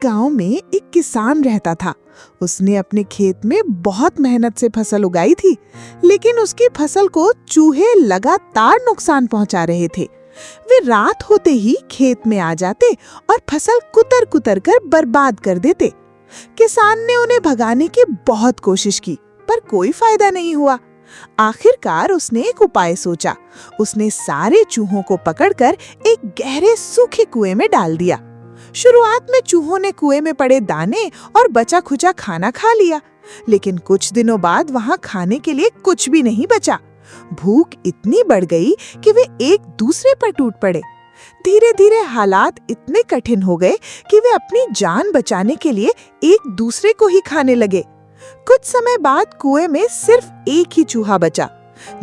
गांव में एक किसान रहता था। उसने अपने खेत में बहुत मेहनत से फसल उगाई थी, लेकिन उसकी फसल को चूहे लगातार नुकसान पहुंचा रहे थे। वे रात होते ही खेत में आ जाते और फसल कुतर कुतर कर बर्बाद कर देते। किसान ने उन्हें भगाने की बहुत कोशिश की, पर कोई फायदा नहीं हुआ। आखिरकार उसने एक उपाय सोचा। उसने सारे चूहों को पकड़कर एक गहरे सूखे कुएं में डाल दिया। शुरुआत में चूहों ने कुएं में पड़े दाने और बचा खुचा खाना खा लिया, लेकिन कुछ दिनों बाद वहां खाने के लिए कुछ भी नहीं बचा। भूख इतनी बढ़ गई कि वे एक दूसरे पर टूट पड़े। धीरे धीरे हालात इतने कठिन हो गए कि वे अपनी जान बचाने के लिए एक दूसरे को ही खाने लगे। कुछ समय बाद कुएं में सिर्फ एक ही चूहा बचा।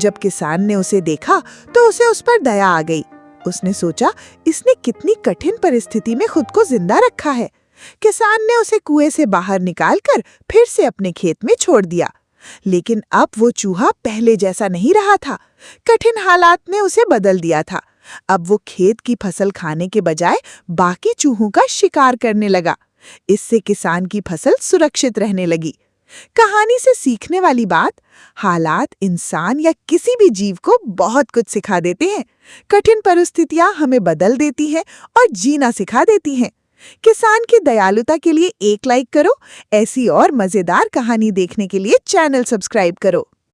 जब किसान ने उसे देखा तो उसे उस पर दया आ गई। उसने सोचा, इसने कितनी कठिन परिस्थिति में खुद को जिंदा रखा है। किसान ने उसे कुएं से बाहर निकालकर फिर से अपने खेत में छोड़ दिया। लेकिन अब वो चूहा पहले जैसा नहीं रहा था। कठिन हालात ने उसे बदल दिया था। अब वो खेत की फसल खाने के बजाय बाकी चूहों का शिकार करने लगा। इससे किसान की फसल सुरक्षित रहने लगी। कहानी से सीखने वाली बात, हालात इंसान या किसी भी जीव को बहुत कुछ सिखा देते हैं। कठिन परिस्थितियां हमें बदल देती हैं और जीना सिखा देती हैं। किसान की दयालुता के लिए एक लाइक करो। ऐसी और मजेदार कहानी देखने के लिए चैनल सब्सक्राइब करो।